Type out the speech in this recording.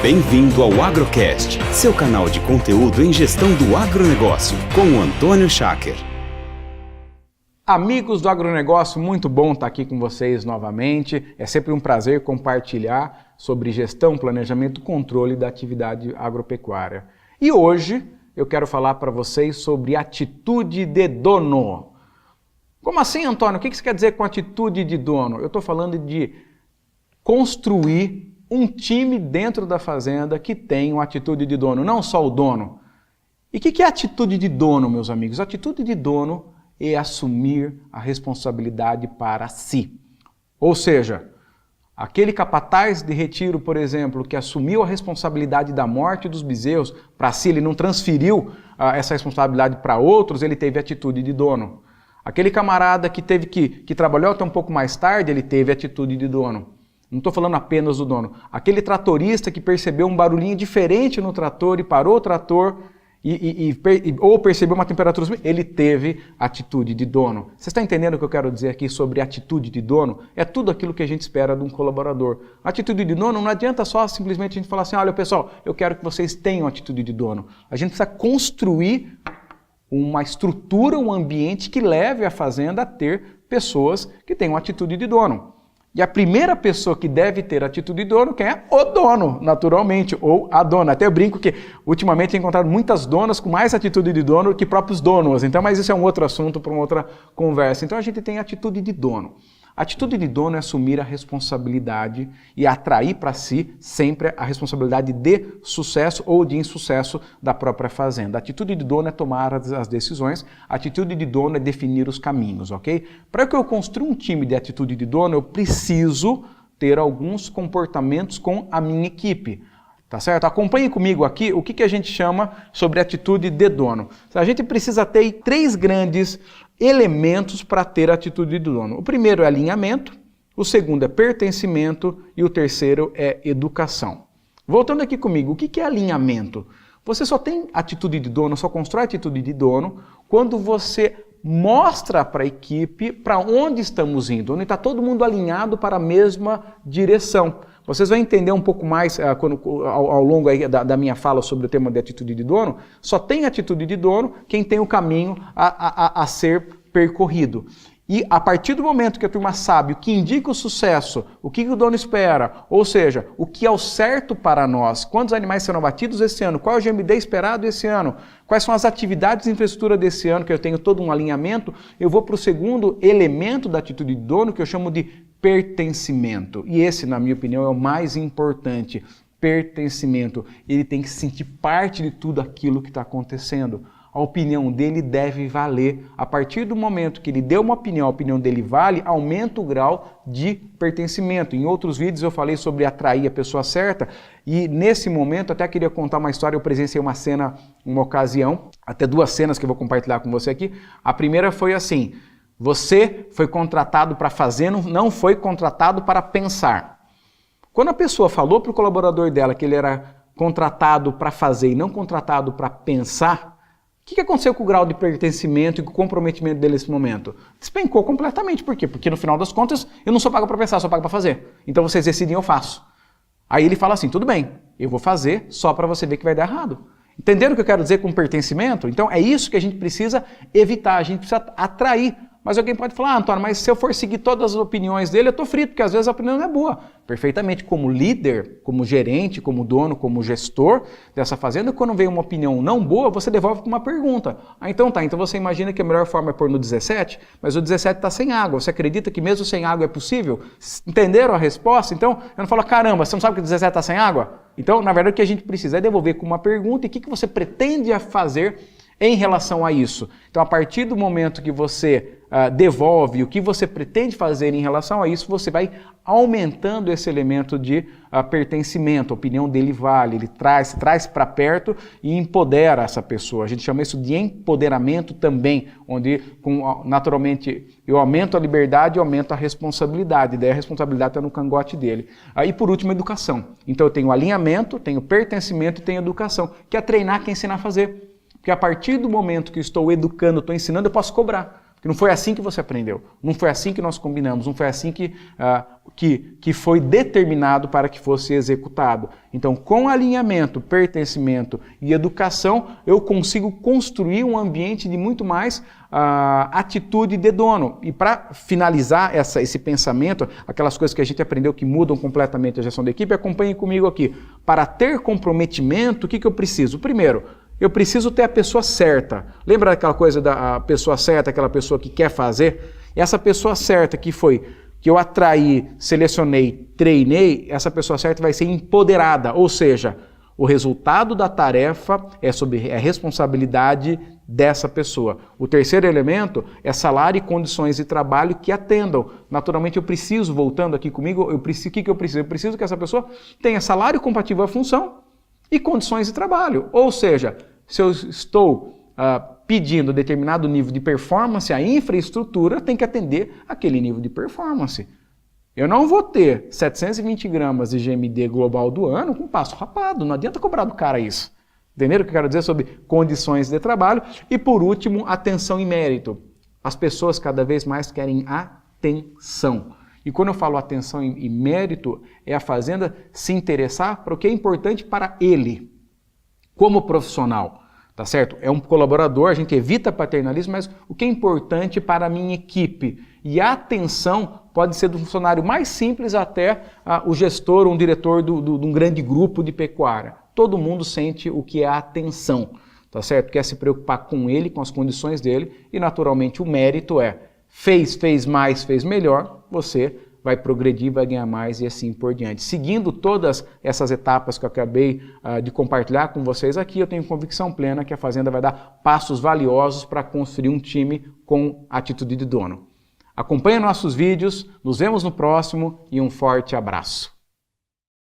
Bem-vindo ao Agrocast, seu canal de conteúdo em gestão do agronegócio, com o Antônio Schacker. Amigos do agronegócio, muito bom estar aqui com vocês novamente. É sempre um prazer compartilhar sobre gestão, planejamento e controle da atividade agropecuária. E hoje eu quero falar para vocês sobre atitude de dono. Como assim, Antônio? O que você quer dizer com atitude de dono? Eu estou falando de construir um time dentro da fazenda que tem uma atitude de dono, não só o dono. E o que é atitude de dono, meus amigos? Atitude de dono é assumir a responsabilidade para si. Ou seja, aquele capataz de retiro, por exemplo, que assumiu a responsabilidade da morte dos bezerros para si, ele não transferiu essa responsabilidade para outros, ele teve atitude de dono. Aquele camarada que teve que trabalhou até um pouco mais tarde, ele teve atitude de dono. Não estou falando apenas do dono. Aquele tratorista que percebeu um barulhinho diferente no trator e parou o trator ou percebeu uma temperatura, ele teve atitude de dono. Você está entendendo o que eu quero dizer aqui sobre atitude de dono? É tudo aquilo que a gente espera de um colaborador. Atitude de dono não adianta só simplesmente a gente falar assim, olha pessoal, eu quero que vocês tenham atitude de dono. A gente precisa construir uma estrutura, um ambiente que leve a fazenda a ter pessoas que tenham atitude de dono. E a primeira pessoa que deve ter atitude de dono, quem é? O dono, naturalmente, ou a dona. Até eu brinco que ultimamente tenho encontrado muitas donas com mais atitude de dono que próprios donos. Então, mas isso é um outro assunto para uma outra conversa. Então a gente tem atitude de dono. Atitude de dono é assumir a responsabilidade e atrair para si sempre a responsabilidade de sucesso ou de insucesso da própria fazenda. A atitude de dono é tomar as decisões, a atitude de dono é definir os caminhos, ok? Para que eu construa um time de atitude de dono, eu preciso ter alguns comportamentos com a minha equipe. Tá certo? Acompanhe comigo aqui o que a gente chama sobre atitude de dono. A gente precisa ter 3 grandes elementos para ter atitude de dono. O primeiro é alinhamento, o segundo é pertencimento e o terceiro é educação. Voltando aqui comigo, o que é alinhamento? Você só tem atitude de dono, só constrói atitude de dono quando você mostra para a equipe para onde estamos indo, onde está todo mundo alinhado para a mesma direção. Vocês vão entender um pouco mais ao longo aí da minha fala sobre o tema de atitude de dono. Só tem atitude de dono quem tem o caminho a ser percorrido. E a partir do momento que a turma sabe o que indica o sucesso, o que o dono espera, ou seja, o que é o certo para nós, quantos animais serão abatidos esse ano, qual é o GMD esperado esse ano, quais são as atividades de infraestrutura desse ano, que eu tenho todo um alinhamento, eu vou para o segundo elemento da atitude de dono, que eu chamo de pertencimento. E esse, na minha opinião, é o mais importante. Pertencimento. Ele tem que se sentir parte de tudo aquilo que está acontecendo. A opinião dele deve valer. A partir do momento que ele deu uma opinião, a opinião dele vale, aumenta o grau de pertencimento. Em outros vídeos eu falei sobre atrair a pessoa certa e nesse momento até queria contar uma história. Eu presenciei uma cena, uma ocasião, até 2 cenas que eu vou compartilhar com você aqui. A primeira foi assim: você foi contratado para fazer, não foi contratado para pensar. Quando a pessoa falou para o colaborador dela que ele era contratado para fazer e não contratado para pensar, o que aconteceu com o grau de pertencimento e com o comprometimento dele nesse momento? Despencou completamente. Por quê? Porque no final das contas eu não sou pago para pensar, sou pago para fazer. Então vocês decidem, eu faço. Aí ele fala assim, tudo bem, eu vou fazer só para você ver que vai dar errado. Entenderam o que eu quero dizer com pertencimento? Então é isso que a gente precisa evitar, a gente precisa atrair. Mas alguém pode falar, Antônio, mas se eu for seguir todas as opiniões dele, eu estou frito, porque às vezes a opinião não é boa. Perfeitamente, como líder, como gerente, como dono, como gestor dessa fazenda, quando vem uma opinião não boa, você devolve com uma pergunta. Então você imagina que a melhor forma é pôr no 17, mas o 17 está sem água. Você acredita que mesmo sem água é possível? Entenderam a resposta? Então, eu não falo, caramba, você não sabe que o 17 está sem água? Então, na verdade, o que a gente precisa é devolver com uma pergunta e o que você pretende fazer em relação a isso. Então, a partir do momento que você devolve o que você pretende fazer em relação a isso, você vai aumentando esse elemento de pertencimento. A opinião dele vale, ele traz para perto e empodera essa pessoa. A gente chama isso de empoderamento também, onde naturalmente eu aumento a liberdade e aumento a responsabilidade. Daí a responsabilidade está no cangote dele. E por último, educação. Então eu tenho alinhamento, tenho pertencimento e tenho educação, que é treinar quem ensinar a fazer. Porque a partir do momento que eu estou educando, estou ensinando, eu posso cobrar. Porque não foi assim que você aprendeu, não foi assim que nós combinamos, não foi assim que foi determinado para que fosse executado. Então, com alinhamento, pertencimento e educação, eu consigo construir um ambiente de muito mais atitude de dono. E para finalizar esse pensamento, aquelas coisas que a gente aprendeu que mudam completamente a gestão da equipe, acompanhem comigo aqui. Para ter comprometimento, o que eu preciso? Primeiro, eu preciso ter a pessoa certa. Lembra daquela coisa da pessoa certa, aquela pessoa que quer fazer? Essa pessoa certa que eu atraí, selecionei, treinei, essa pessoa certa vai ser empoderada, ou seja, o resultado da tarefa é responsabilidade dessa pessoa. O terceiro elemento é salário e condições de trabalho que atendam. Naturalmente eu preciso, voltando aqui comigo, o que eu preciso? Eu preciso que essa pessoa tenha salário compatível à função e condições de trabalho. Ou seja, se eu estou pedindo determinado nível de performance, a infraestrutura tem que atender aquele nível de performance. Eu não vou ter 720 gramas de GMD global do ano com passo rapado, não adianta cobrar do cara isso. Entenderam o que eu quero dizer sobre condições de trabalho? E por último, atenção e mérito. As pessoas cada vez mais querem atenção. E quando eu falo atenção e mérito, é a fazenda se interessar para o que é importante para ele, como profissional. Tá certo? É um colaborador, a gente evita paternalismo, mas o que é importante para a minha equipe? E a atenção pode ser do funcionário mais simples até o gestor ou um diretor de um grande grupo de pecuária. Todo mundo sente o que é a atenção, tá certo? Quer se preocupar com ele, com as condições dele e naturalmente o mérito fez mais, fez melhor, você vai progredir, vai ganhar mais e assim por diante. Seguindo todas essas etapas que eu acabei de compartilhar com vocês aqui, eu tenho convicção plena que a Fazenda vai dar passos valiosos para construir um time com atitude de dono. Acompanhe nossos vídeos, nos vemos no próximo e um forte abraço.